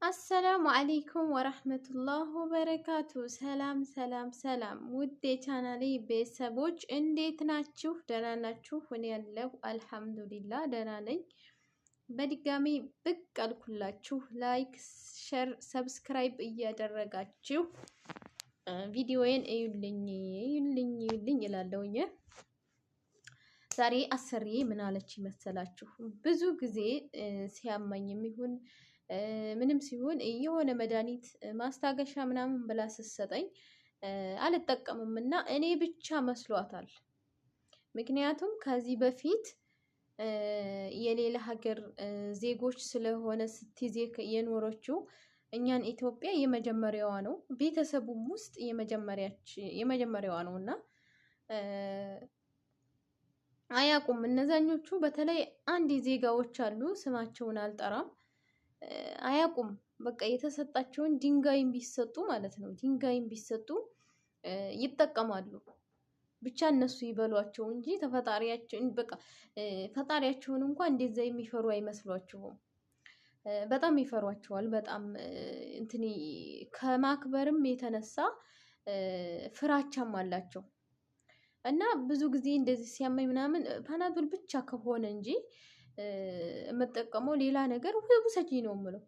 አሰላሙ አለይኩም ወራህመቱላህ ወበረካቱ። ሰላም ውድ የቻናሌ ቤተሰቦች እንዴት ናችሁ? ደህና ናችሁ? እኔ ያለሁ አልሐምዱሊላህ ደህና ነኝ። በድጋሚ ብቅ አልኩላችሁ። ላይክ፣ ሸር፣ ሰብስክራይብ እያደረጋችሁ ቪዲዮዬን እዩልኝ እላለሁኝ። ዛሬ አሰሪ ምን አለች መሰላችሁ? ብዙ ጊዜ ሲያማኝም ይሁን ምንም ሲሆን የሆነ መድኃኒት ማስታገሻ ምናምን ብላ ስትሰጠኝ አልጠቀምም እና እኔ ብቻ መስሏታል። ምክንያቱም ከዚህ በፊት የሌላ ሀገር ዜጎች ስለሆነ ስትይዝ የኖረችው እኛን ኢትዮጵያ የመጀመሪያዋ ነው። ቤተሰቡም ውስጥ የመጀመሪያዋ ነው እና አያውቁም እነዛኞቹ። በተለይ አንድ ዜጋዎች አሉ፣ ስማቸውን አልጠራም፣ አያውቁም። በቃ የተሰጣቸውን ድንጋይም ቢሰጡ ማለት ነው፣ ድንጋይም ቢሰጡ ይጠቀማሉ። ብቻ እነሱ ይበሏቸው እንጂ ተፈጣሪያቸውን በቃ ፈጣሪያቸውን እንኳን እንደዛ የሚፈሩ አይመስሏቸውም። በጣም ይፈሯቸዋል። በጣም እንትን ከማክበርም የተነሳ ፍራቻም አላቸው። እና ብዙ ጊዜ እንደዚህ ሲያመኝ ምናምን ፓናዶል ብቻ ከሆነ እንጂ የምጠቀመው ሌላ ነገር ውሰጂ ነው የምለው።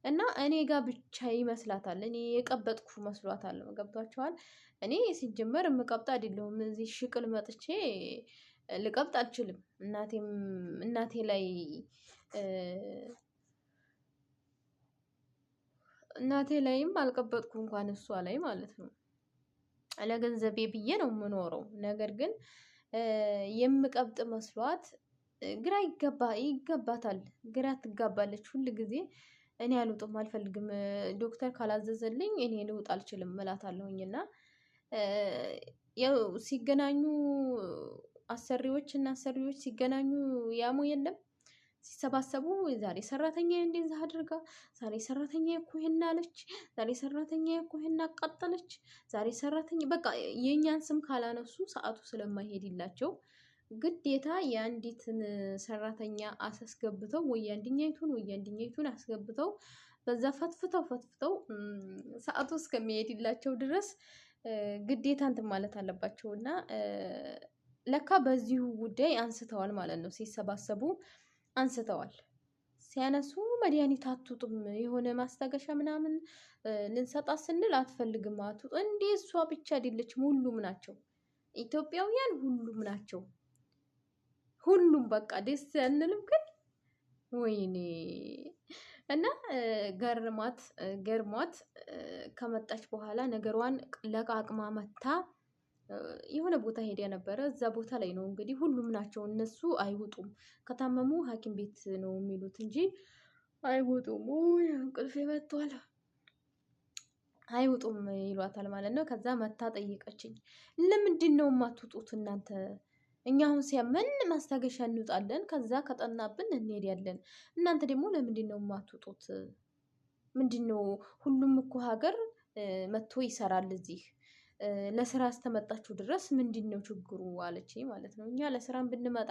እና እኔ ጋር ብቻ ይመስላታል፣ እኔ የቀበጥኩ መስሏታል። ገብቷቸዋል። እኔ ሲጀመር የምቀብጥ አይደለሁም። እዚህ ሽቅል መጥቼ ልቀብጥ አልችልም። እናቴ ላይም አልቀበጥኩ እንኳን እሷ ላይ ማለት ነው። ለገንዘቤ ብዬ ነው የምኖረው። ነገር ግን የምቀብጥ መስሏት ግራ ይገባታል። ግራ ትጋባለች ሁል ጊዜ። እኔ አልውጥም፣ አልፈልግም፣ ዶክተር ካላዘዘልኝ እኔ ልውጥ አልችልም እላታለሁኝ። እና ያው ሲገናኙ አሰሪዎች ሲገናኙ ያሙ የለም ሲሰባሰቡ ዛሬ ሰራተኛ እንደዛ አድርጋ፣ ዛሬ ሰራተኛ እኮ ይሄን አለች፣ ዛሬ ሰራተኛ እኮ ይሄን አቃጠለች፣ ዛሬ ሰራተኛ በቃ የኛን ስም ካላነሱ ሰዓቱ ስለማይሄድላቸው ግዴታ የአንዲትን ሰራተኛ አስገብተው ወይ አንድኛይቱን አስገብተው በዛ ፈትፍተው ሰዓቱ እስከሚሄድላቸው ድረስ ግዴታ እንትን ማለት አለባቸው። እና ለካ በዚሁ ጉዳይ አንስተዋል ማለት ነው። ሲሰባሰቡ አንስተዋል። ሲያነሱ መድኃኒት አትውጡም፣ የሆነ ማስታገሻ ምናምን ልንሰጣት ስንል አትፈልግም፣ አትውጡ። እንዴ እሷ ብቻ አይደለችም፣ ሁሉም ናቸው። ኢትዮጵያውያን ሁሉም ናቸው። ሁሉም በቃ ደስ ያንልም ግን ወይኔ። እና ገርሟት ከመጣች በኋላ ነገሯን ለቃቅማ መታ የሆነ ቦታ ሄዳ ነበረ። እዛ ቦታ ላይ ነው እንግዲህ ሁሉም ናቸው። እነሱ አይውጡም፣ ከታመሙ ሐኪም ቤት ነው የሚሉት እንጂ አይውጡም። እንቅልፍ መጥቷል፣ አይውጡም ይሏታል ማለት ነው። ከዛ መታ ጠይቀችኝ፣ ለምንድን ነው የማትውጡት እናንተ? እኛ አሁን ሲያመን ማስታገሻ እንውጣለን፣ ከዛ ከጠናብን እንሄዳለን። እናንተ ደግሞ ለምንድን ነው የማትውጡት? ምንድን ነው? ሁሉም እኮ ሀገር መጥቶ ይሰራል እዚህ ለስራ እስከመጣችሁ ድረስ ምንድን ነው ችግሩ አለች ማለት ነው። እኛ ለስራም ብንመጣ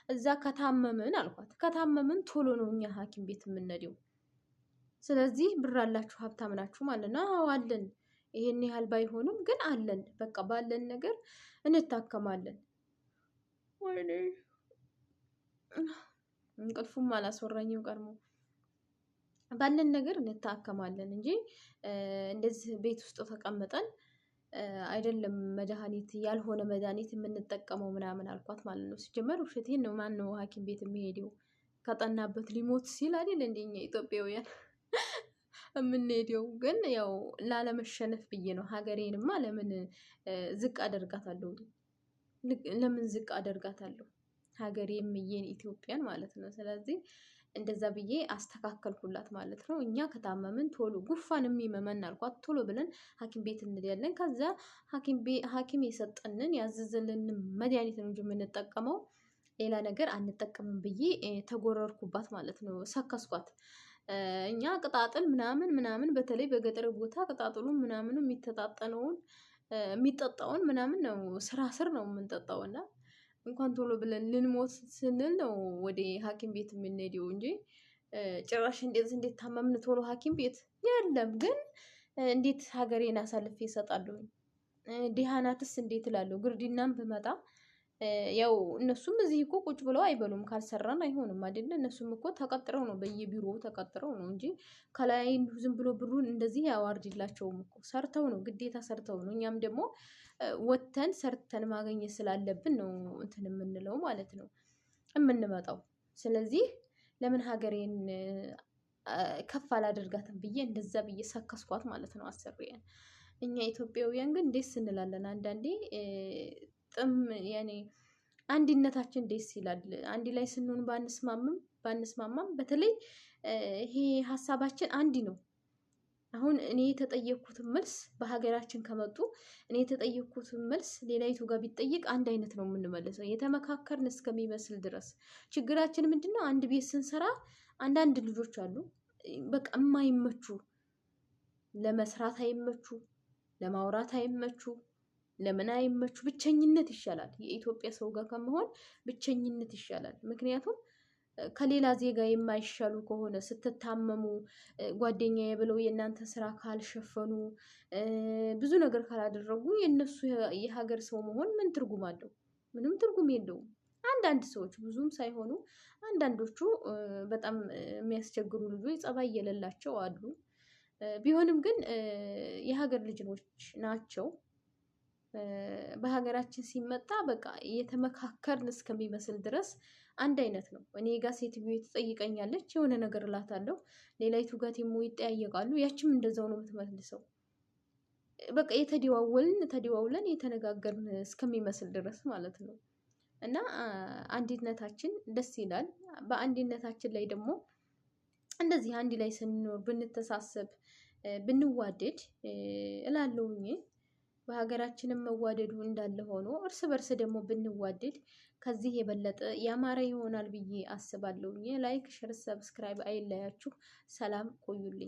እዛ ከታመምን አልኳት፣ ከታመምን ቶሎ ነው እኛ ሐኪም ቤት የምንሄደው። ስለዚህ ብር አላችሁ፣ ሀብታም ናችሁ ማለት ነው። አዎ አለን፣ ይሄን ያህል ባይሆንም ግን አለን። በቃ ባለን ነገር እንታከማለን። ወይኔ እንቅልፉም አላስወራኝም ቀድሞ። ባለን ነገር እንታከማለን እንጂ እንደዚህ ቤት ውስጥ ተቀምጠን አይደለም መድኃኒት ያልሆነ መድኃኒት የምንጠቀመው ምናምን አልኳት ማለት ነው። ሲጀመር ውሸቴን ነው። ማን ነው ሐኪም ቤት የሚሄደው? ከጠናበት ሊሞት ሲል አይደል እንደኛ ኢትዮጵያውያን የምንሄደው። ግን ያው ላለመሸነፍ ብዬ ነው። ሀገሬንማ ለምን ዝቅ አደርጋታለሁ? ለምን ዝቅ አደርጋታለሁ? ሀገሬም የኔ ኢትዮጵያን ማለት ነው። ስለዚህ እንደዛ ብዬ አስተካከልኩላት ማለት ነው። እኛ ከታመምን ቶሎ ጉፋን የሚመመን አልኳት፣ ቶሎ ብለን ሐኪም ቤት እንሄዳለን። ከዛ ሐኪም የሰጠንን ያዘዘልንን መድኃኒት ነው እንጂ የምንጠቀመው ሌላ ነገር አንጠቀምም ብዬ ተጎረርኩባት ማለት ነው። ሰከስኳት። እኛ ቅጣጥል ምናምን በተለይ በገጠር ቦታ ቅጣጥሉን ምናምኑ የሚጠጣውን ምናምን ነው ስር ነው የምንጠጣውና እንኳን ቶሎ ብለን ልንሞት ስንል ነው ወደ ሐኪም ቤት የምንሄደው እንጂ ጭራሽ እንዴት ታመምን ቶሎ ሐኪም ቤት የለም። ግን እንዴት ሀገሬን አሳልፌ እሰጣለሁ? ዲሃናትስ እንዴት እላለሁ? ግርድናም ብመጣ ያው እነሱም እዚህ እኮ ቁጭ ብለው አይበሉም። ካልሰራን አይሆንም አይደለ? እነሱም እኮ ተቀጥረው ነው በየቢሮው ተቀጥረው ነው እንጂ ከላይ ዝም ብሎ ብሩን እንደዚህ ያዋርድላቸውም እኮ ሰርተው ነው፣ ግዴታ ሰርተው ነው። እኛም ደግሞ ወተን ሰርተን ማግኘት ስላለብን ነው እንትን የምንለው ማለት ነው የምንመጣው። ስለዚህ ለምን ሀገሬን ከፍ አላደርጋትም ብዬ እንደዛ ብዬ ሰከስኳት ማለት ነው አሰሪያን። እኛ ኢትዮጵያውያን ግን ደስ እንላለን አንዳንዴ ያኔ አንድነታችን ደስ ይላል። አንድ ላይ ስንሆን ባንስማማም በተለይ ይሄ ሀሳባችን አንድ ነው። አሁን እኔ የተጠየቅኩትን መልስ በሀገራችን ከመጡ እኔ የተጠየቅኩትን መልስ ሌላይቱ ጋር ቢጠይቅ አንድ አይነት ነው የምንመልሰው፣ የተመካከርን እስከሚመስል ድረስ። ችግራችን ምንድነው? አንድ ቤት ስንሰራ አንዳንድ ልጆች አሉ በቃ የማይመቹ፣ ለመስራት አይመቹ፣ ለማውራት አይመቹ፣ ለምን አይመቹ። ብቸኝነት ይሻላል። የኢትዮጵያ ሰው ጋር ከመሆን ብቸኝነት ይሻላል። ምክንያቱም ከሌላ ዜጋ የማይሻሉ ከሆነ ስትታመሙ ጓደኛዬ ብለው የእናንተ ስራ ካልሸፈኑ ብዙ ነገር ካላደረጉ የእነሱ የሀገር ሰው መሆን ምን ትርጉም አለው? ምንም ትርጉም የለውም። አንዳንድ ሰዎች ብዙም ሳይሆኑ አንዳንዶቹ በጣም የሚያስቸግሩ ልጆች ጸባይ የሌላቸው አሉ። ቢሆንም ግን የሀገር ልጆች ናቸው። በሀገራችን ሲመጣ በቃ የተመካከርን እስከሚመስል ድረስ አንድ አይነት ነው። እኔ ጋር ሴትዮ ትጠይቀኛለች፣ የሆነ ነገር እላታለሁ። ሌላይቱ ጋር ቲሞ ይጠያየቃሉ፣ ያችም እንደዛው ነው የምትመልሰው። በቃ ተደዋውለን የተነጋገርን እስከሚመስል ድረስ ማለት ነው። እና አንድነታችን ደስ ይላል። በአንድነታችን ላይ ደግሞ እንደዚህ አንድ ላይ ስንኖር ብንተሳሰብ፣ ብንዋደድ እላለሁኝ። በሀገራችንም መዋደዱ እንዳለ ሆኖ እርስ በርስ ደግሞ ብንዋደድ ከዚህ የበለጠ ያማረ ይሆናል ብዬ አስባለሁኝ። ላይክ፣ ሸር፣ ሰብስክራይብ አይለያችሁ። ሰላም ቆዩልኝ።